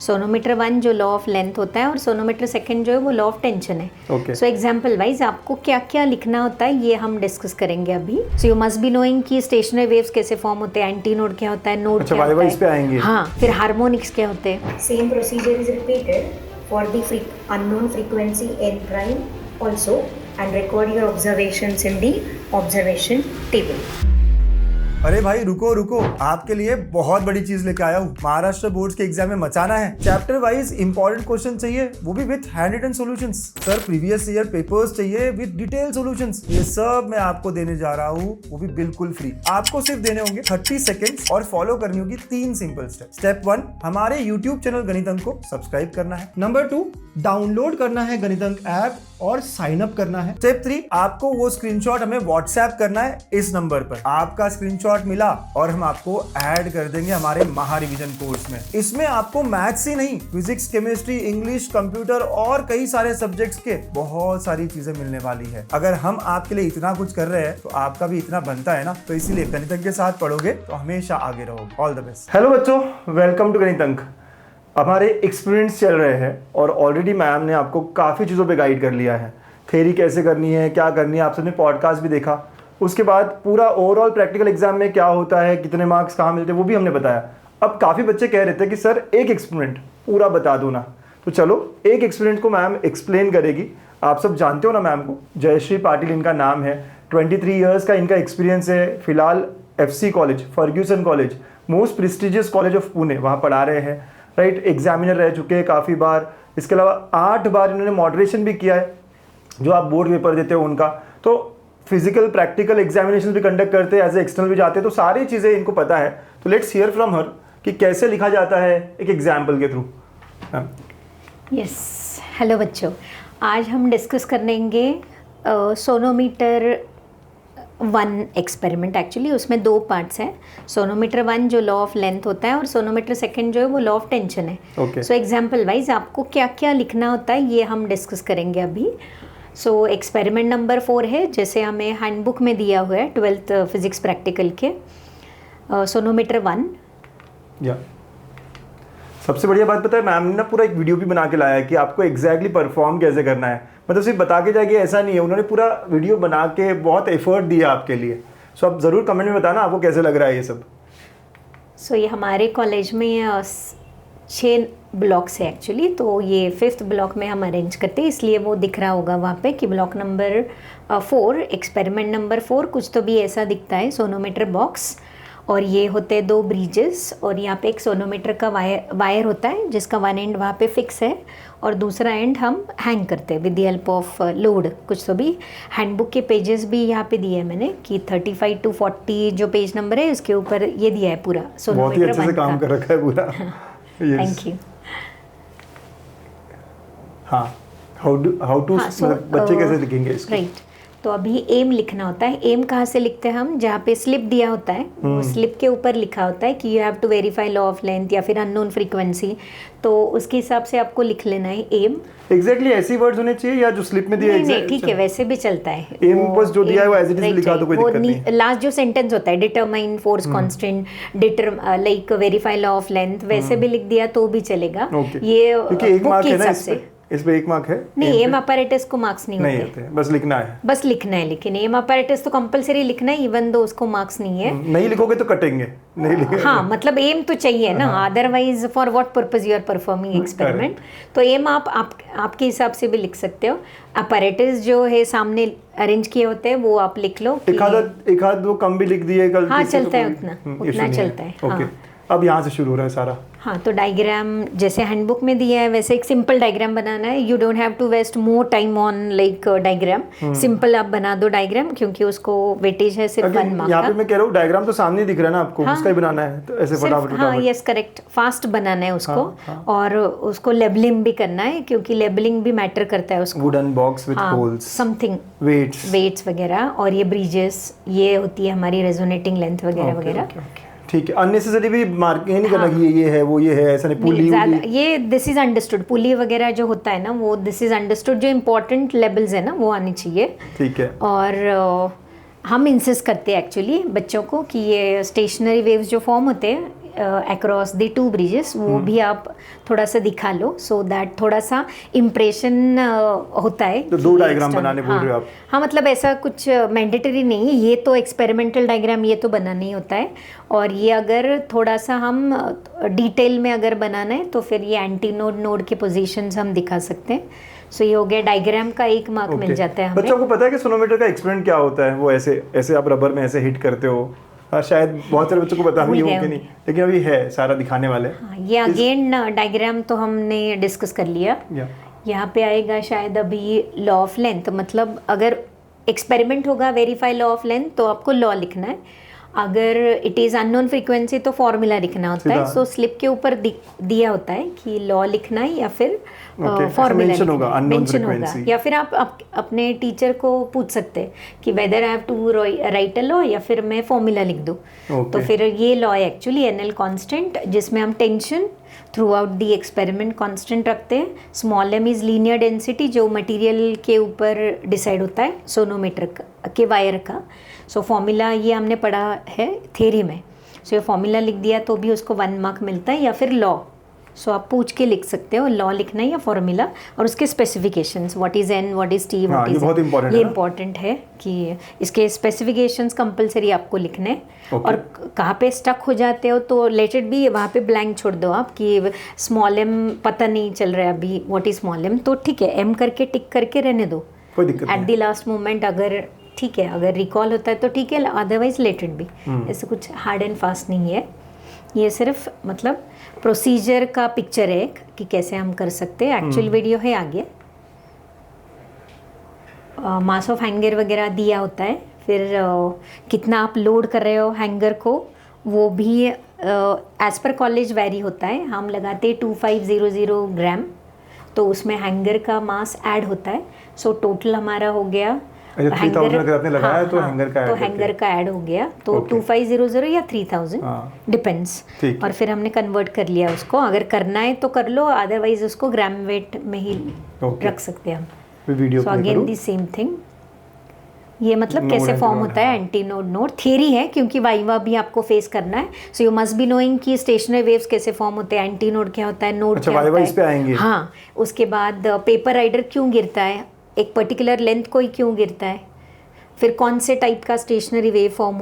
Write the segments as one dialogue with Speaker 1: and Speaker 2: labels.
Speaker 1: Sonometer 1 जो law of length होता है और सोनोमीटर 2 जो है वो लॉ ऑफ टेंशन है। सो एग्जांपल वाइज आपको क्या क्या लिखना होता है ये हम डिस्कस करेंगे अभी। So you must be knowing कि स्टेशनरी वेव्स कैसे फॉर्म होते हैं, एंटी नोड क्या होता है, नोड क्या होता है,
Speaker 2: पे आएंगे।
Speaker 1: हाँ, फिर हार्मोनिक्स क्या होते हैं। Same procedure is repeated for the unknown frequency n prime also and record your observations in the observation table.
Speaker 2: अरे भाई रुको रुको, आपके लिए बहुत बड़ी चीज लेके आया हूँ। महाराष्ट्र बोर्ड के एग्जाम में मचाना है। चैप्टर वाइज इंपॉर्टेंट क्वेश्चन चाहिए, वो भी with hand written solutions. Sir previous year papers चाहिए विद डिटेल सॉल्यूशंस। ये सब मैं आपको देने जा रहा हूँ, वो भी बिल्कुल फ्री। आपको सिर्फ देने होंगे 30 सेकेंड्स और फॉलो करनी होगी 3 सिंपल स्टेप। स्टेप 1, हमारे यूट्यूब चैनल गणित अंक को सब्सक्राइब करना है। नंबर 2, डाउनलोड करना है गणित अंक ऐप और साइन अप करना है। स्टेप 3, आपको वो स्क्रीनशॉट हमें व्हाट्सएप करना है इस नंबर पर। आपका स्क्रीनशॉट मिला और हम आपको ऐड कर देंगे हमारे महा रिवीजन कोर्स में। इसमें आपको मैथ्स ही नहीं, फिजिक्स, केमिस्ट्री, इंग्लिश, कंप्यूटर और कई सारे सब्जेक्ट्स के बहुत सारी चीजें मिलने वाली है। अगर हम आपके लिए इतना कुछ कर रहे हैं तो आपका भी इतना बनता है ना, तो इसीलिए गणित अंक के साथ पढ़ोगे तो हमेशा आगे रहोगे। All the best. हेलो बच्चों, वेलकम टू गणित अंक। हमारे एक्सपीरियंस चल रहे हैं और ऑलरेडी मैम ने आपको काफ़ी चीज़ों पे गाइड कर लिया है। थ्योरी कैसे करनी है, क्या करनी है, आप सबने पॉडकास्ट भी देखा। उसके बाद पूरा ओवरऑल प्रैक्टिकल एग्जाम में क्या होता है, कितने मार्क्स कहाँ मिलते हैं, वो भी हमने बताया। अब काफ़ी बच्चे कह रहे थे कि सर एक एक्सपेरिमेंट पूरा बता दो ना, तो चलो एक एक्सपेरिमेंट को मैम एक्सप्लेन करेगी। आप सब जानते हो ना मैम को, जयश्री पाटिल इनका नाम है। 23 ईयर्स का इनका एक्सपीरियंस है। फिलहाल FC college, Fergusson college, most prestigious college of Pune, वहाँ पढ़ा रहे हैं। राइट, एग्जामिनर रह चुके हैं काफ़ी बार। इसके अलावा 8 बार इन्होंने मॉडरेशन भी किया है, जो आप बोर्ड पेपर देते हो उनका। तो फिजिकल प्रैक्टिकल एग्जामिनेशन भी कंडक्ट करते हैं, एज ए एक्सटर्नल भी जाते हैं, तो सारी चीज़ें इनको पता है। तो लेट्स हियर फ्रॉम हर कि कैसे लिखा जाता है एक एग्जाम्पल के थ्रू।
Speaker 1: यस, हेलो बच्चों, आज हम डिस्कस करेंगे सोनोमीटर 1 एक्सपेरिमेंट। एक्चुअली उसमें 2 पार्ट्स हैं। सोनोमीटर 1 जो लॉ ऑफ लेंथ होता है और सोनोमीटर 2 जो है वो लॉ ऑफ टेंशन है। सो एग्जाम्पल वाइज आपको क्या क्या लिखना होता है ये हम डिस्कस करेंगे अभी। सो एक्सपेरिमेंट नंबर 4 है, जैसे हमें हैंडबुक में दिया हुआ है 12th फिजिक्स प्रैक्टिकल के, सोनोमीटर 1।
Speaker 2: या सबसे बढ़िया बात पता है, मैम ने ना पूरा एक वीडियो भी बना के लाया है कि आपको एग्जैक्टली परफॉर्म कैसे करना है। मतलब सिर्फ बता के जाएगी ऐसा नहीं है, उन्होंने पूरा वीडियो बना के बहुत एफर्ट दिया आपके लिए। सो आप ज़रूर कमेंट में बताना आपको कैसे लग रहा है ये सब।
Speaker 1: सो ये हमारे कॉलेज में 6 ब्लॉक्स है एक्चुअली, तो ये 5th ब्लॉक में हम अरेंज करते हैं, इसलिए वो दिख रहा होगा वहाँ पे कि ब्लॉक नंबर 4, एक्सपेरिमेंट नंबर 4 कुछ तो भी ऐसा दिखता है, सोनोमीटर बॉक्स। और ये होते हैं 2 ब्रिजेस और यहाँ पे एक सोनोमीटर का वायर होता है जिसका 1 एंड वहाँ पे फिक्स है और दूसरा एंड हम हैंग करते हैं with the help of load. कुछ तो भी हैंडबुक के पेजेस भी यहाँ पे दिए हैं मैंने कि 35 to 40 जो पेज नंबर है उसके ऊपर ये दिया है पूरा सोनोमीटर 1 का।
Speaker 2: बहुत ही अच्छे से काम कर रखा है पूरा।
Speaker 1: Thank you.
Speaker 2: हाँ, हाउ टू बच्चे कैसे लिखेंगे इसको?
Speaker 1: राइट, तो अभी एम लिखना होता है। एम कहाँ से लिखते हैं हम, जहाँ पे स्लिप दिया होता है वो स्लिप के ऊपर लिखा होता है कि you have to verify law of length या फिर अननोन फ्रीक्वेंसी, तो उसके हिसाब से आपको लिख लेना है एम।
Speaker 2: एग्जैक्टली ऐसे वर्ड्स होने चाहिए या जो स्लिप में दिया है?
Speaker 1: नहीं, ठीक है, वैसे भी चलता है।
Speaker 2: एम बस जो दिया है वो एज इट इज लिखा तो कोई दिक्कत नहीं।
Speaker 1: लास्ट जो सेंटेंस होता है determine force constant, like verify law of length, वैसे भी लिख दिया तो भी चलेगा। ये बुक के हिसाब से।
Speaker 2: इस पे 1 मार्क है?
Speaker 1: नहीं, एम अपैरेटस को मार्क्स नहीं
Speaker 2: होते, बस लिखना है।
Speaker 1: बस लिखना है, लेकिन एम अपैरेटस तो कंपलसरी लिखना है, इवन दो उसको मार्क्स नहीं है।
Speaker 2: नहीं लिखोगे तो कटेंगे, नहीं लिखोगे।
Speaker 1: हाँ, मतलब एम तो चाहिए ना, otherwise for what purpose you are performing experiment. तो एम आपके हिसाब से भी लिख सकते हो। अपैरेटस जो है सामने अरेंज किए होते हैं वो आप लिख लो।
Speaker 2: एक आध 2 कम भी लिख दिए गलती से,
Speaker 1: हाँ चलता है, उतना चलता है।
Speaker 2: ओके, अब यहाँ से शुरू हो रहा है सारा।
Speaker 1: हाँ, तो डायग्राम जैसे हैंडबुक में दिया है वैसे एक सिंपल डायग्राम बनाना है। You don't have to waste more time on like diagram, simple आप बना दो डायग्राम, क्योंकि उसको वेटेज है सिर्फ 1 मार्क का।
Speaker 2: यहाँ पे मैं कह रहा हूँ डायग्राम तो सामने दिख रहा है ना आपको, उसका ही बनाना है, तो ऐसे फटाफट।
Speaker 1: हाँ, यस करेक्ट, फास्ट बनाना है उसको। और उसको लेबलिंग भी करना है, क्योंकि लेबलिंग भी मैटर करता है उसको।
Speaker 2: Wooden box with holes,
Speaker 1: something, weights वगैरह। और ये ब्रिजेस, ये होती है हमारी रेजोनेटिंग लेंथ वगैरह वगैरह।
Speaker 2: ठीक है, अननेसेसरी भी मार्क ये नहीं करना कि ये है वो ये है, ऐसा नहीं। पुली
Speaker 1: ये दिस इज अंडरस्टूड, पुली वगैरह जो होता है ना वो दिस इज अंडरस्टूड, जो इंपॉर्टेंट लेवल्स है ना वो आनी चाहिए।
Speaker 2: ठीक है।
Speaker 1: और हम इंसिस्ट करते हैं एक्चुअली बच्चों को कि ये स्टेशनरी वेव्स जो फॉर्म होते हैं अक्रॉस द टू ब्रिजेस वो भी आप थोड़ा सा दिखा लो, सो दैट थोड़ा सा इम्प्रेशन होता है।
Speaker 2: तो 2
Speaker 1: कि
Speaker 2: डायग्राम
Speaker 1: external-
Speaker 2: बनाने बोल रहे हो आप?
Speaker 1: हाँ, मतलब ऐसा कुछ मैंडेटरी नहीं है, ये तो एक्सपेरिमेंटल डायग्राम ये तो बनाना ही होता है। और ये अगर थोड़ा सा हम डिटेल में अगर बनाना है तो फिर ये एंटी नोड नोड के पोजीशंस हम दिखा सकते हैं। सो ये हो गया, डायग्राम का 1 मार्क मिल जाता है हमें।
Speaker 2: बच्चों को पता है कि सोनोमीटर का एक्सपेरिमेंट क्या होता है? वो ऐसे ऐसे आप रबर में ऐसे हिट करते हो। हाँ, शायद बहुत सारे बच्चों को पता नहीं हो कि नहीं, लेकिन अभी है सारा दिखाने वाले।
Speaker 1: हाँ, ये अगेन डायग्राम तो हमने डिस्कस कर लिया। यहाँ पे आएगा शायद अभी लॉ ऑफ लेंथ, मतलब अगर एक्सपेरिमेंट होगा वेरीफाई लॉ ऑफ लेंथ तो आपको लॉ लिखना है। अगर इट इज़ अननोन फ्रीक्वेंसी तो फॉर्मूला लिखना होता है। सो स्लिप के ऊपर दिया होता है कि लॉ लिखना है या फिर फॉर्मूला मेंशन होगा, या फिर आप अपने टीचर को पूछ सकते हैं कि whether I have to write a law या फिर मैं फॉर्मूला लिख दूँ। तो फिर ये लॉ है एक्चुअली एनएल कांस्टेंट, जिसमें हम tension throughout the experiment constant रखते हैं। Small M is linear density, जो मटेरियल के ऊपर डिसाइड होता है सोनोमीटर के वायर का। सो फॉर्मूला ये हमने पढ़ा है थ्योरी में। सो ये फॉर्मूला लिख दिया तो भी उसको 1 मार्क मिलता है, या फिर लॉ। सो आप पूछ के लिख सकते हो लॉ लिखना है या फॉर्मूला, और उसके specifications, what is an, what is T, what is, ये इंपॉर्टेंट है कि इसके स्पेसिफिकेशंस कंपलसरी आपको लिखने हैं। और कहाँ पे स्टक हो जाते हो तो लेट इट बी, वहाँ पे ब्लैंक छोड़ दो आप कि स्मॉल एम पता नहीं चल रहा है अभी व्हाट इज़ स्मॉल एम, तो ठीक है एम करके टिक करके रहने दो,
Speaker 2: कोई दिक्कत नहीं।
Speaker 1: एट द लास्ट मोमेंट अगर ठीक है, अगर रिकॉल होता है तो ठीक है, अदरवाइज लेट इट बी। ऐसे कुछ हार्ड एंड फास्ट नहीं है, ये सिर्फ मतलब प्रोसीजर का पिक्चर है कि कैसे हम कर सकते हैं। एक्चुअल वीडियो है आगे, मास ऑफ हैंगर वगैरह दिया होता है। फिर कितना आप लोड कर रहे हो हैंगर को, वो भी एज पर कॉलेज वेरी होता है। हम लगाते हैं 2500 ग्राम, तो उसमें हैंगर का मास ऐड होता है। सो टोटल हमारा हो गया
Speaker 2: हैंगर, अगर आपने लगाया तो हैंगर का,
Speaker 1: तो हैंगर का ऐड हो गया, तो 2500 या 3000 डिपेंड्स। और फिर हमने कन्वर्ट कर लिया उसको, अगर करना है तो कर लो, अदरवाइज उसको ग्राम वेट में ही रख सकते हैं हम।
Speaker 2: Video
Speaker 1: so again the same thing, ये मतलब कैसे फॉर्म होता है एंटी नोड नोड। थियरी है क्योंकि वाइवा भी आपको फेस करना है। So you must be knowing कि स्टेशनरी वेव्स कैसे फॉर्म होते हैं, एंटी नोड क्या होता है, नोड क्या होता है।
Speaker 2: इस पे आएंगे।
Speaker 1: हाँ, उसके बाद पेपर राइडर क्यों गिरता है, एक पर्टिकुलर लेंथ को ही क्यों गिरता है, फिर कौन से टाइप का स्टेशनरी वेव फॉर्म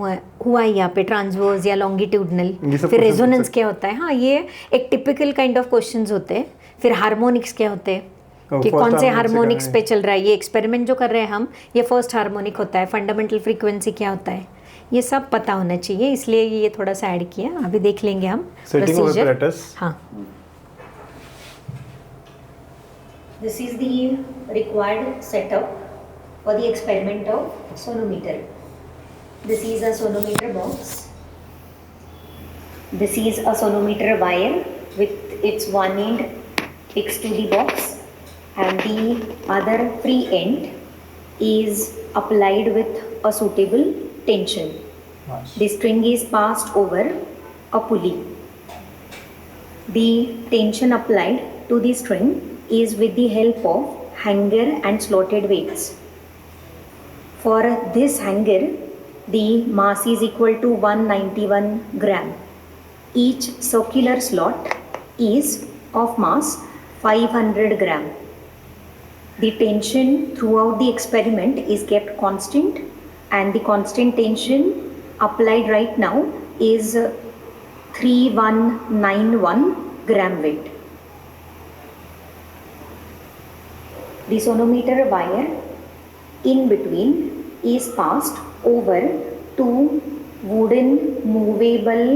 Speaker 1: हुआ है यहाँ पे, ट्रांसवर्स या लॉन्गिट्यूडनल, फिर रेजोनेंस क्या होता है। हाँ, ये एक टिपिकल काइंड ऑफ क्वेश्चंस होते हैं। फिर हार्मोनिक्स क्या होते हैं कि कौन से हार्मोनिक्स पे चल रहा है, ये एक्सपेरिमेंट जो कर रहे हैं हम, ये फर्स्ट हार्मोनिक होता है, फंडामेंटल फ्रीक्वेंसी क्या होता है, ये सब पता होना चाहिए, इसलिए ये थोड़ा सा ऐड किया। अभी देख लेंगे हम प्रोसीजर। हाँ, this is the required setup for the experiment of sonometer. This is a sonometer box. This is a sonometer wire with its one end fixed to the box and the other free end is applied with a suitable tension. The string is passed over a pulley. The tension applied to the string is with the help of hanger and slotted weights. For this hanger, the mass is equal to 191 gram. Each circular slot is of mass 500 gram. The tension throughout the experiment is kept constant, and the constant tension applied right now is 3191 gram weight. The sonometer wire in between is passed over two wooden movable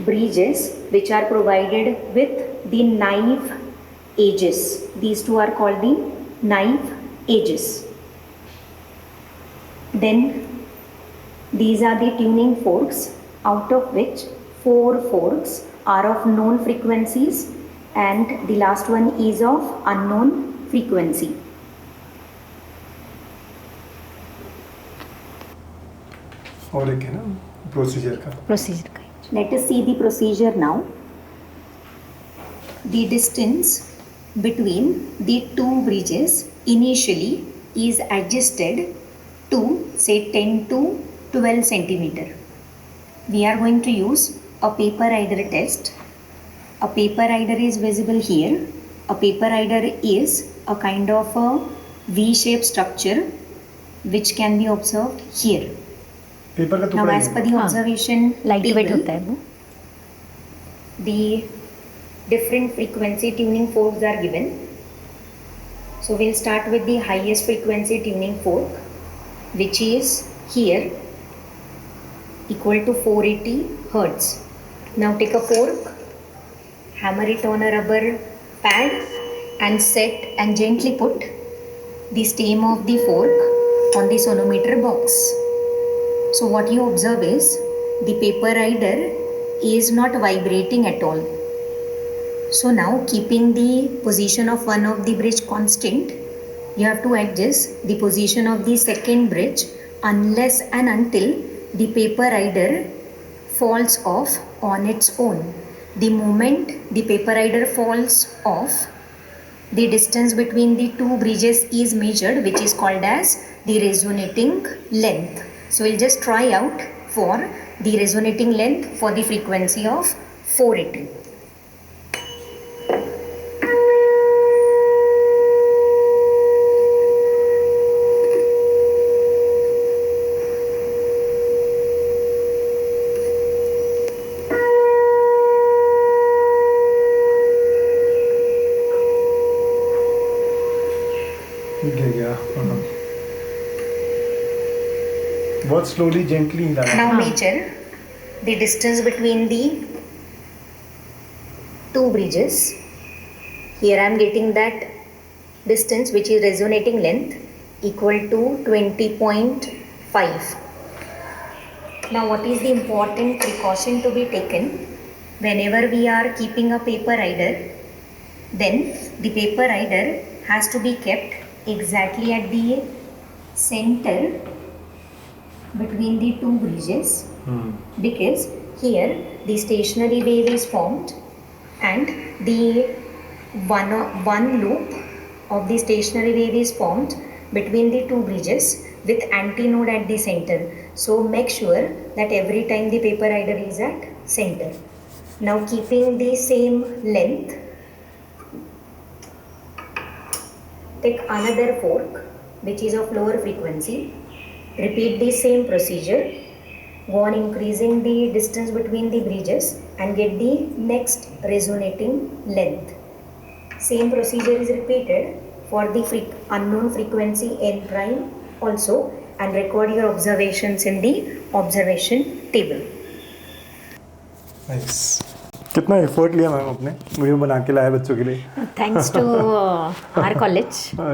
Speaker 1: bridges which are provided with the knife edges. These two are called the knife edges. Then these are the tuning forks, out of which 4 forks are of known frequencies and the last one is of unknown frequency.
Speaker 2: और एक है ना procedure का।
Speaker 1: Let us see the procedure now. The distance between the two bridges initially is adjusted to say 10 to 12 centimeter. We are going to use a paper rider test. A paper rider is visible here. A paper rider is a kind of a V-shaped structure which can be observed here.
Speaker 2: Paper का
Speaker 1: Now,
Speaker 2: टुकड़ा
Speaker 1: as per the
Speaker 2: है।
Speaker 1: observation
Speaker 3: light weight
Speaker 1: table,
Speaker 3: होता है वो.
Speaker 1: the different frequency tuning forks are given. So we'll start with the highest frequency tuning fork, which is here, equal to 480 Hertz. Now take a fork, hammer it on a rubber pad and set and gently put the stem of the fork on the sonometer box. So what you observe is the paper rider is not vibrating at all. So now, keeping the position of one of the bridge constant, you have to adjust the position of the second bridge unless and until the paper rider falls off on its own. The moment the paper rider falls off, the distance between the two bridges is measured, which is called as the resonating length. So we'll just try out for the resonating length for the frequency of 480.
Speaker 2: गिर गया। बहुत slowly, gently हिला रहा है।
Speaker 1: Now measure the distance between the two bridges. Here I am getting that distance, which is resonating length, equal to 20.5. Now what is the important precaution to be taken whenever we are keeping a paper rider? Then the paper rider has to be kept exactly at the center between the two bridges, because here the stationary wave is formed and the one loop of the stationary wave is formed between the two bridges with antinode at the center. So make sure that every time the paper rider is at center. Now keeping the same length, take another fork which is of lower frequency. Repeat the same procedure. Go on increasing the distance between the bridges and get the next resonating length. Same procedure is repeated for the unknown frequency n prime also, and record your observations in the observation table.
Speaker 2: Nice. कितना effort लिया ma'am आपने video बना के लाया बच्चों के लिए।
Speaker 3: Thanks to our college.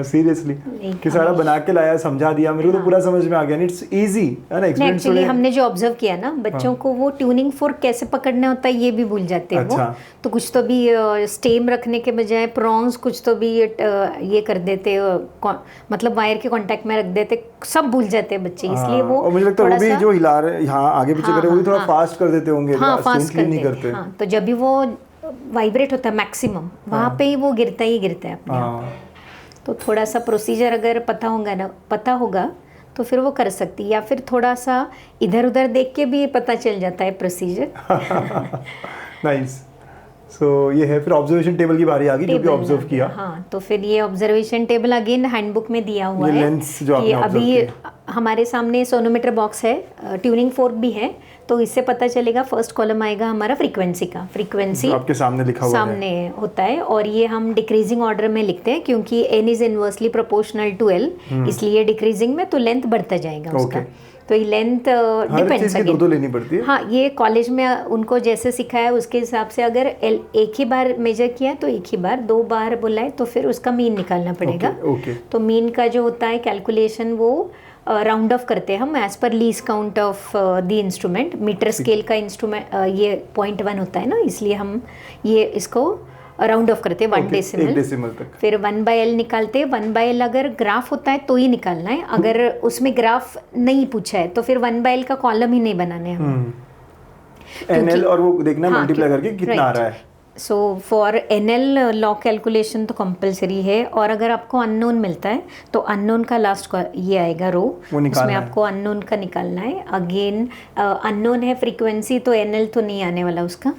Speaker 2: Seriously कि सारा बना के लाया, समझा दिया, मेरे को तो पूरा समझ में आ गया। इट्स इजी है ना एक्सप्लेन।
Speaker 3: एक्चुअली हमने जो ऑब्जर्व किया ना, बच्चों को वो ट्यूनिंग फोर्क कैसे पकड़ना होता है ये भी भूल जाते हैं।
Speaker 2: अच्छा।
Speaker 3: वो तो कुछ तो भी स्टेम रखने के बजाय प्रॉन्स कुछ तो भी ये कर देते, मतलब वायर के कांटेक्ट में रख देते, सब भूल जाते हैं बच्चे, इसलिए वो
Speaker 2: और मुझे लगता है वो भी जो हिला रहे यहाँ आगे पीछे कर रहे हैं वो भी थोड़ा फास्ट कर देते होंगे।
Speaker 3: हाँ, फास्ट
Speaker 2: नहीं करते।
Speaker 3: हाँ, तो जब भी वो वाइब्रेट होता है मैक्सिमम, वहाँ पे ही वो गिरता ही गिरता है अपने आप। तो थोड़ा सा प्रोसीजर अगर पता होगा तो फिर वो कर सकती है, या फिर थोड़ा सा इधर उधर देख के भी पता चल जाता है प्रोसीजर।
Speaker 2: नाइस। सो ये है, फिर ऑब्जर्वेशन टेबल की बारी आ गई जो भी ऑब्जर्व किया।
Speaker 3: हाँ, तो फिर ये ऑब्जर्वेशन टेबल अगेन हैंडबुक में दिया हुआ है
Speaker 2: लेंस जो
Speaker 3: कि
Speaker 2: आपने
Speaker 3: अभी हमारे सामने सोनोमीटर बॉक्स है, ट्यूनिंग फोर्क भी है, तो इससे पता चलेगा। फर्स्ट कॉलम आएगा हमारा फ्रीक्वेंसी का, फ्रीक्वेंसी
Speaker 2: आपके सामने लिखा हुआ
Speaker 3: सामने होता है, और ये हम डिक्रीजिंग ऑर्डर में लिखते हैं क्योंकि n is inversely proportional to l, इसलिए डिक्रीजिंग में तो लेंथ बढ़ता जाएगा उसका। तो ये लेंथ डिपेंड्स
Speaker 2: हर चीज की दो लेनी पड़ती है।
Speaker 3: हाँ, ये कॉलेज में उनको जैसे सिखाया उसके हिसाब से, अगर एक ही बार मेजर किया तो एक ही बार, 2 बार बोला है तो फिर उसका मीन निकालना पड़ेगा। तो मीन का जो होता है कैलकुलेशन वो राउंड ऑफ करते हैं हम as per least count of the instrument. Metre scale का इंस्ट्रूमेंट ये 0.1 होता है ना, इसलिए हम ये इसको राउंड ऑफ करते हैं 1 डेसिमल तक। फिर 1/l निकालते हैं। 1/l अगर ग्राफ होता है तो ही निकालना है, अगर उसमें ग्राफ नहीं पूछा है तो फिर 1/l का कॉलम ही नहीं बनाना है हमें।
Speaker 2: NL और वो देखना मल्टीप्लाई करके कितना आ रहा है।
Speaker 3: So for NL law calculation तो कंपलसरी है, और अगर आपको अननोन मिलता है तो अननोन का लास्ट का ये आएगा रो, उसमें आपको अननोन का निकालना है। अगेन अननोन है फ्रीक्वेंसी, तो एनएल तो नहीं आने वाला उसका।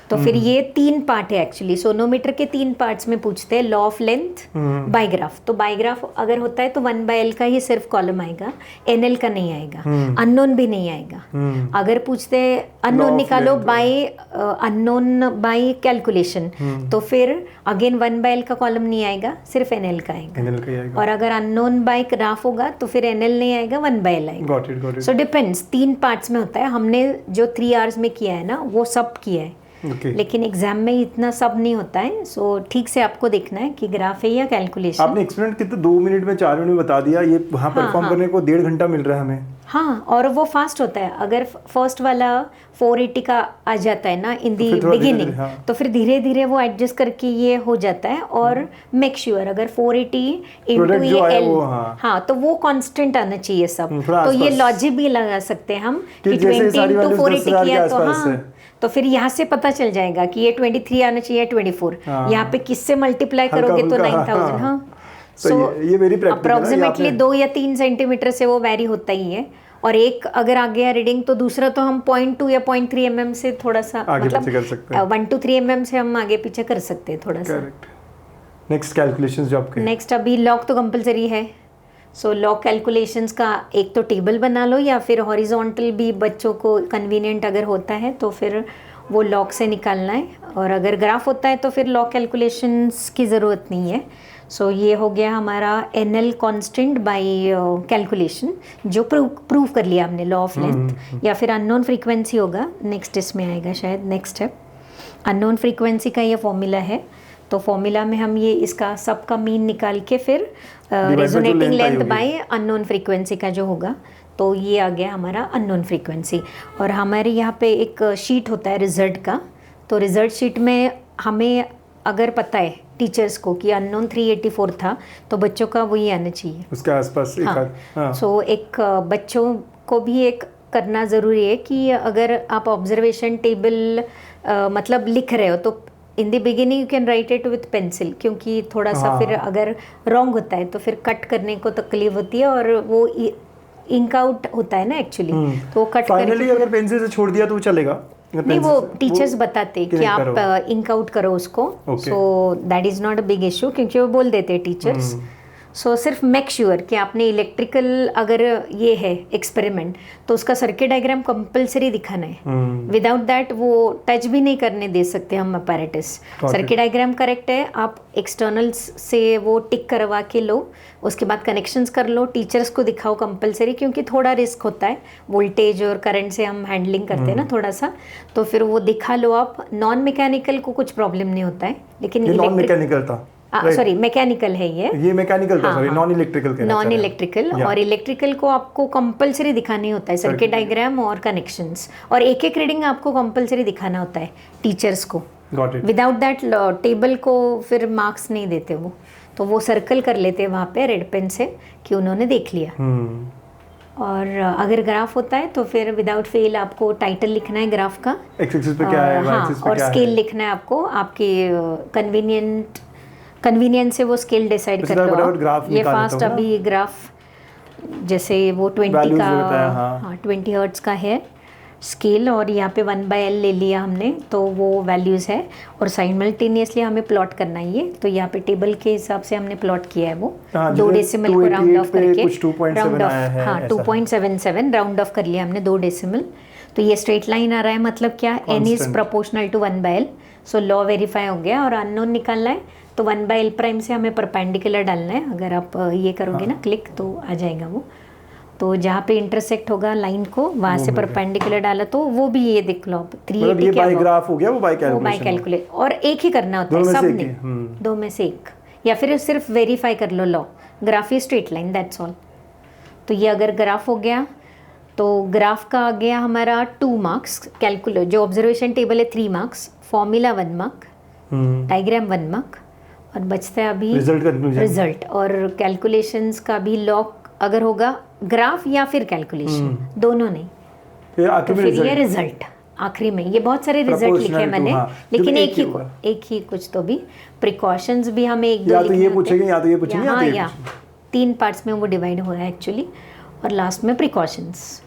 Speaker 3: तो फिर ये 3 पार्ट है एक्चुअली, सोनोमीटर के 3 पार्ट्स में पूछते हैं, लॉ ऑफ लेंथ, बाईग्राफ। तो बाईग्राफ अगर होता है तो 1/L का ही सिर्फ कॉलम आएगा, एनएल का नहीं आएगा, अननोन भी नहीं आएगा। अगर पूछते हैं अननोन निकालो बाय अननोन बाय कैलकुलेशन, तो फिर अगेन 1/L का कॉलम नहीं आएगा, सिर्फ एनएल का आएगा। और अगर अननोन बाय ग्राफ होगा तो फिर एनएल नहीं आएगा, 1/L आएगा। सो डिपेंड्स, 3 पार्ट्स में होता है। हमने जो 3 आवर्स में किया है ना, वो सब किया है। लेकिन एग्जाम में इतना सब नहीं होता है। सो ठीक से आपको देखना है कि ग्राफ है या कैलकुलेशन।
Speaker 2: आपने एक्सपेरिमेंट कितने 2 मिनट में 4 मिनट में बता दिया, ये वहाँ परफॉर्म करने को 1.5 घंटा मिल रहा है हमें।
Speaker 3: हाँ, और वो फास्ट होता है। अगर फर्स्ट वाला 480 का आ जाता है ना इन दी बिगिनिंग, तो फिर धीरे धीरे वो एडजस्ट करके ये हो जाता है। और मेक श्योर अगर 480 इंटू ये एल, हाँ, तो वो कांस्टेंट आना चाहिए सब। तो ये लॉजिक भी लगा सकते हैं हम कि 20 इंटू 480 किया तो हाँ, तो फिर यहाँ से पता चल जाएगा कि ये 23 आना चाहिए, 24। यहाँ पे किससे मल्टीप्लाई करोगे तो 9000। हाँ,
Speaker 2: सो ये वेरी प्रैक्टिकल,
Speaker 3: अप्रोक्सीमेटली 2 या 3 सेंटीमीटर से वो वैरी होता ही है। और एक अगर आ गया रीडिंग तो दूसरा तो हम 0.2 या 0.3 mm से थोड़ा सा मतलब 1 to 3 mm से हम आगे पीछे कर सकते हैं थोड़ा सा।
Speaker 2: नेक्स्ट कैलकुलेशंस जो आपके,
Speaker 3: नेक्स्ट अभी लॉग तो कंपलसरी है। सो लॉग कैलकुलेशंस का एक तो टेबल बना लो, या फिर हॉरिजॉन्टल भी बच्चों को कन्वीनियंट अगर होता है तो फिर वो लॉग से निकालना है। और अगर ग्राफ होता है तो फिर लॉग कैलकुलेशंस की ज़रूरत नहीं है। सो ये हो गया हमारा एनएल कांस्टेंट बाय कैलकुलेशन, जो प्रूव कर लिया हमने, लॉ ऑफ लेंथ। या फिर अननोन फ्रीक्वेंसी होगा, नेक्स्ट इसमें आएगा शायद, नेक्स्ट स्टेप। अननोन फ्रीक्वेंसी का ये फॉर्मूला है, तो फॉर्मूला में हम ये इसका सबका मीन निकाल के फिर resonating length bye unknown frequency का जो होगा, तो ये आ गया हमारा अननोन फ्रीक्वेंसी। और हमारे यहाँ पे एक शीट होता है रिजल्ट का, तो रिजल्ट शीट में हमें अगर पता है टीचर्स को कि अननोन 384 था, तो बच्चों का वही आना चाहिए
Speaker 2: उसके आसपास।
Speaker 3: हाँ, सो एक बच्चों को भी एक करना ज़रूरी है कि अगर आप ऑब्जर्वेशन टेबल मतलब लिख रहे हो तो in the beginning you can write it with pencil, क्योंकि थोड़ा सा फिर अगर रॉन्ग होता है तो फिर कट करने को तकलीफ होती है, और वो इंक आउट होता है ना एक्चुअली, तो वो कट
Speaker 2: फाइनली अगर पेंसिल से छोड़ दिया तो चलेगा
Speaker 3: नहीं, वो टीचर्स बताते कि आप इंक आउट करो उसको। So that is not a big issue, क्योंकि वो बोल देते हैं टीचर्स। सो सिर्फ मेक श्योर कि आपने इलेक्ट्रिकल अगर ये है एक्सपेरिमेंट, तो उसका सर्किट डायग्राम कंपलसरी दिखाना है। विदाउट दैट वो टच भी नहीं करने दे सकते हम अपैरेटस। सर्किट डायग्राम करेक्ट है, आप एक्सटर्नल्स से वो टिक करवा के लो, उसके बाद कनेक्शंस कर लो, टीचर्स को दिखाओ कंपलसरी, क्योंकि थोड़ा रिस्क होता है, वोल्टेज और करंट से हम हैंडलिंग करते हैं ना थोड़ा सा, तो फिर वो दिखा लो आप। नॉन मैकेनिकल को कुछ प्रॉब्लम नहीं होता है, लेकिन
Speaker 2: नॉन मैकेनिकल था,
Speaker 3: सॉरी मैकेनिकल है ये
Speaker 2: मैकेनिकल था, सॉरी नॉन इलेक्ट्रिकल कहना
Speaker 3: नॉन इलेक्ट्रिकल। और इलेक्ट्रिकल को आपको कंपलसरी दिखाने होता है सर्किट डायग्राम और कनेक्शंस, और एक एक रीडिंग आपको कंपलसरी दिखाना होता है टीचर्स को। विदाउट दैट टेबल को फिर मार्क्स नहीं देते वो, तो वो सर्कल कर लेते हैं वहाँ पे रेड पेन से कि उन्होंने देख लिया। और अगर ग्राफ होता है तो फिर विदाउट फेल आपको टाइटल लिखना है ग्राफ का,
Speaker 2: एक्स पे क्या है,
Speaker 3: हाँ, और स्केल लिखना है आपको, आपके कन्वीनियंस से वो स्केल डिसाइड कर लो। ये फास्ट अभी ग्राफ जैसे वो 20 का, हाँ 20 हर्ट्ज का है स्केल, और यहाँ पे 1/L ले लिया हमने, तो वो वैल्यूज़ है। और साइमल्टेनियसली हमें प्लॉट करना है ये, तो यहाँ पे टेबल के हिसाब से हमने प्लॉट किया है वो 2 डेसिमल को राउंड ऑफ करके, राउंड ऑफ, हाँ 2.77 राउंड ऑफ कर लिया हमने 2 डेसिमल। तो ये स्ट्रेट लाइन आ रहा है, मतलब क्या, n is proportional to 1/L। So law verify हो गया। और अननोन निकालना है तो 1/L प्राइम से हमें परपेंडिकुलर डालना है। अगर आप ये करोगे ना क्लिक तो आ जाएगा वो, तो जहाँ पे इंटरसेक्ट होगा लाइन को वहाँ से परपेंडिकुलर डाला, तो वो भी ये देख लो 380 क्या
Speaker 2: ग्राफ हो गया, वो बाय
Speaker 3: कैलकुलेट। और एक ही करना होता है सब नहीं, 2 में से एक, या फिर सिर्फ वेरीफाई कर लो लॉ। ग्राफ ही स्ट्रेट लाइन, दैट्स ऑल। तो ये अगर ग्राफ हो गया तो ग्राफ का आ गया हमारा 2 मार्क्स, कैलकुलेट जो ऑब्जर्वेशन टेबल है 3 marks, formula 1 mark, diagram 1 mark, और बचता है अभी रिजल्ट। और कैलकुलेशंस का भी लॉ अगर होगा ग्राफ या फिर कैलकुलेशन, दोनों नहीं, तो फिर ये रिजल्ट आखिरी में। ये बहुत सारे रिजल्ट लिखे हैं मैंने, लेकिन एक ही कुछ तो भी प्रिकॉशंस भी हमें एक दो
Speaker 2: या तो ये पूछेंगे या तो ये पूछेंगे
Speaker 3: हाँ, या 3 पार्ट्स में वो डिवाइड हो रहा है एक्चुअली, और लास्ट में प्रिकॉशंस।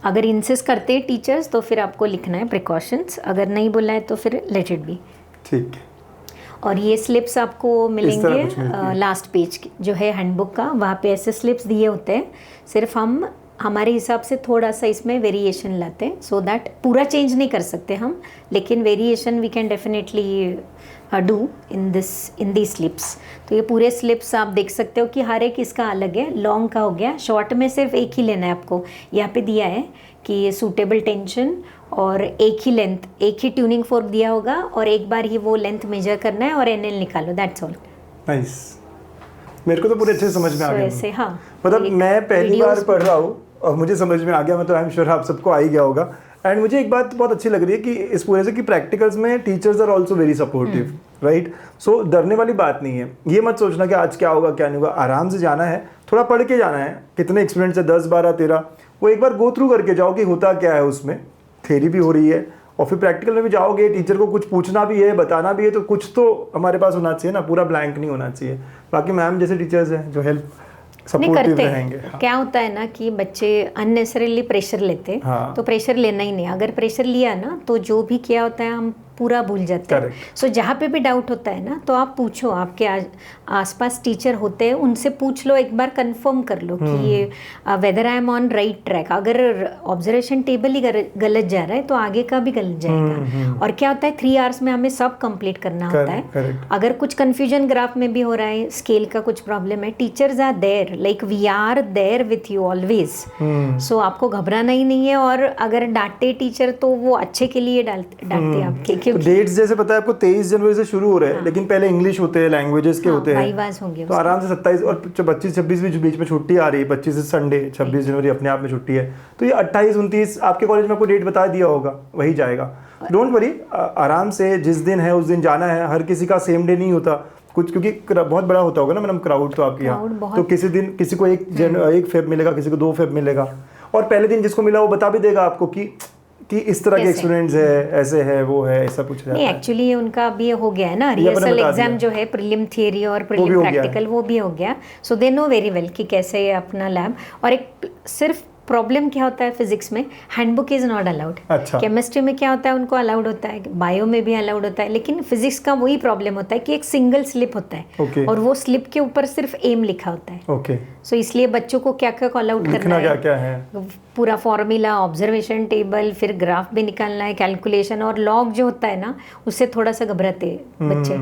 Speaker 3: अगर इंसिस्ट करते हैं टीचर्स तो फिर आपको लिखना है प्रिकॉशंस, अगर नहीं बोला है तो फिर लेट इट बी।
Speaker 2: ठीक है।
Speaker 3: और ये स्लिप्स आपको मिलेंगे लास्ट पेज जो है हैंडबुक का, वहाँ पे ऐसे स्लिप्स दिए होते हैं। सिर्फ हम हमारे हिसाब से थोड़ा सा इसमें वेरिएशन लाते हैं, सो दैट पूरा चेंज नहीं कर सकते हम, लेकिन variation we can definitely do in the slips. तो ये पूरे स्लिप्स आप देख सकते हो कि हर एक इसका अलग है। लॉन्ग का हो गया, शॉर्ट में सिर्फ एक ही लेना है आपको। यहाँ पे दिया है कि सूटेबल टेंशन और एक ही लेंथ, एक ही ट्यूनिंग फोर्क दिया होगा और एक बार ही वो लेंथ मेजर करना है और एनएल निकालो, दैट्स ऑल।
Speaker 2: नाइस, मेरे को तो पूरे अच्छे समझ में आ गया।
Speaker 3: ऐसे हाँ,
Speaker 2: मतलब मैं पहली बार पढ़ रहा हूँ और मुझे समझ में आ गया, मतलब आई एम श्योर आप सबको आ ही गया होगा। एंड मुझे एक बात बहुत अच्छी लग रही है कि इस पूरे से कि प्रैक्टिकल्स में teachers are also very supportive, right. So डरने वाली बात नहीं है। ये मत सोचना कि आज क्या होगा क्या नहीं होगा, आराम से जाना है, थोड़ा पढ़ के जाना है। कितने एक्सपीरियंस है, 10 12 13, वो एक बार गो थ्रू करके जाओ कि होता क्या है उसमें। थ्योरी भी हो रही है और फिर प्रैक्टिकल में भी जाओगे, टीचर को कुछ पूछना भी है, बताना भी है, तो कुछ तो हमारे पास होना चाहिए ना, पूरा ब्लैंक नहीं होना चाहिए। बाकी मैम जैसे टीचर्स हैं जो हेल्प सपोर्टिव रहेंगे। हाँ।
Speaker 3: क्या होता है ना कि बच्चे अननेसेसरीली प्रेशर लेते,
Speaker 2: हाँ।
Speaker 3: तो प्रेशर लेना ही नहीं। अगर प्रेशर लिया ना तो जो भी किया होता है हम पूरा भूल जाते हैं। सो जहाँ पे भी डाउट होता है ना तो आप पूछो, आपके आसपास टीचर होते हैं, उनसे पूछ लो, एक बार कंफर्म कर लो कि ये whether I am on right track. अगर ऑब्जर्वेशन टेबल ही गलत जा रहा है तो आगे का भी गलत जाएगा। और क्या होता है 3 आवर्स में हमें सब कंप्लीट करना होता है। अगर कुछ कंफ्यूजन ग्राफ में भी हो रहा है, स्केल का कुछ प्रॉब्लम है, teachers are there, like we are there with you always. So आपको घबराना ही नहीं है। और अगर डांटे टीचर तो वो अच्छे के लिए डांटते आपके।
Speaker 2: तो डेट्स जैसे पता है आपको 23 जनवरी से शुरू हो रहे हैं, लेकिन पहले इंग्लिश होते हैं, लैंग्वेजेस के होते हैं, तो आराम से 27 और 25 26 भी बीच में छुट्टी आ रही है। 25 से संडे, 26 जनवरी अपने आप में छुट्टी है, तो ये 28 29 आपके कॉलेज में आपको डेट बता दिया होगा, वही जाएगा। डोंट वरी, आराम से जिस दिन है उस दिन जाना है। हर किसी का सेम डे नहीं होता कुछ, क्योंकि बहुत बड़ा होता होगा ना मैडम क्राउड तो आपके यहाँ, तो किसी दिन किसी को 1 फेब मिलेगा, किसी को 2 फेब मिलेगा, और पहले दिन जिसको मिला वो बता भी देगा आपको कि इस तरह के एक्सपीरियंस है, ऐसे है, वो है, ऐसा कुछ नहीं।
Speaker 3: एक्चुअली उनका भी हो गया है ना, रिहर्सल एग्जाम जो है, प्रीलिम थियरी और प्रीलिम प्रैक्टिकल, वो भी हो गया। सो दे नो वेरी वेल कि कैसे अपना लैब। और एक सिर्फ प्रॉब्लम क्या होता है फिजिक्स में, हैंडबुक इज नॉट अलाउड।
Speaker 2: अच्छा।
Speaker 3: केमिस्ट्री में क्या होता है, उनको अलाउड होता है, बायो में भी अलाउड होता है, लेकिन फिजिक्स का वही प्रॉब्लम होता है कि एक सिंगल स्लिप होता है।
Speaker 2: Okay.
Speaker 3: और वो स्लिप के ऊपर सिर्फ एम लिखा होता है।
Speaker 2: ओके।
Speaker 3: सो इसलिए बच्चों को क्या क्या अलाउड करना है,
Speaker 2: क्या है,
Speaker 3: पूरा फॉर्मूला, ऑब्जर्वेशन टेबल, फिर ग्राफ भी निकालना है, कैलकुलेशन, और लॉग जो होता है ना उससे थोड़ा सा घबराते बच्चे।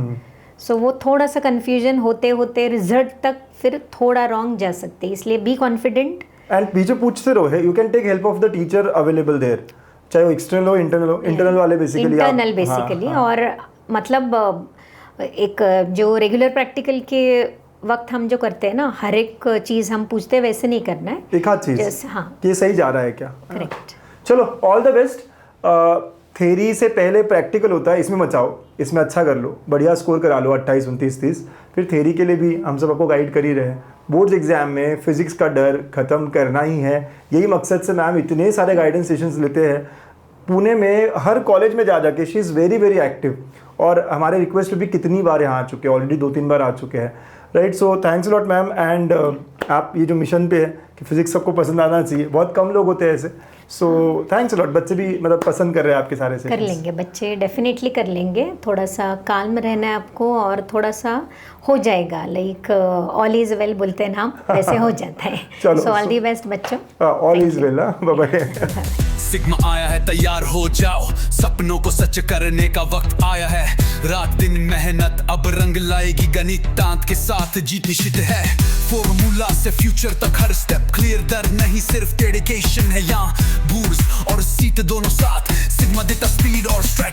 Speaker 3: सो वो थोड़ा सा कंफ्यूजन होते होते रिजल्ट तक फिर थोड़ा रॉन्ग जा सकते हैं, इसलिए बी कॉन्फिडेंट।
Speaker 2: एंड पीछे पूछते रहो, you can take help of the teacher available there, चाहे वो एक्सटर्नल हो इंटरनल हो। इंटरनल वाले बेसिकली
Speaker 3: इंटरनल बेसिकली। और मतलब एक जो रेगुलर प्रैक्टिकल के वक्त हम जो करते हैं ना, हर एक चीज़ हम पूछते हैं, वैसे नहीं करना है,
Speaker 2: एक आध चीज़।
Speaker 3: हाँ,
Speaker 2: ये सही जा रहा है क्या?
Speaker 3: करेक्ट।
Speaker 2: चलो, ऑल द बेस्ट। थ्योरी से पहले प्रैक्टिकल होता है, इसमें मचाओ, इसमें अच्छा कर लो, बढ़िया स्कोर करा लो 28 29 30। फिर थ्योरी के लिए भी हम सब आपको गाइड कर ही रहे हैं। बोर्ड्स एग्जाम में फिजिक्स का डर खत्म करना ही है, यही मकसद से मैम इतने सारे गाइडेंस सेशंस लेते हैं पुणे में, हर कॉलेज में जा जाके। She is very very active, और हमारे रिक्वेस्ट भी कितनी बार यहाँ आ चुके हैं, ऑलरेडी 2-3 बार आ चुके हैं, right. So thanks lot ma'am. And आप ये जो मिशन पे है कि फिजिक्स सबको पसंद आना चाहिए, बहुत कम लोग होते हैं ऐसे, सो थैंक्स लॉट। बच्चे भी मतलब पसंद कर रहे हैं आपके सारे से।
Speaker 3: कर लेंगे बच्चे, डेफिनेटली कर लेंगे। थोड़ा सा काल्म रहना है आपको, और थोड़ा सा हो जाएगा, लाइक ऑल इज वेल बोलते हैं ना हम, वैसे हो जाता है। सो ऑल दी बेस्ट बच्चों।
Speaker 2: All is well. Bye bye.
Speaker 4: Sigma आया है, तैयार हो जाओ, सपनों को सच करने का वक्त आया है। रात दिन मेहनत अब रंग लाएगी, गणित तांत के साथ जीत निश्चित है। फॉर्मूला से फ्यूचर तक हर स्टेप क्लियर, डर नहीं सिर्फ डेडिकेशन है यहाँ। बूर्स और सीट दोनों साथ, सिग्मा देता स्पीड और स्ट्रेटजी।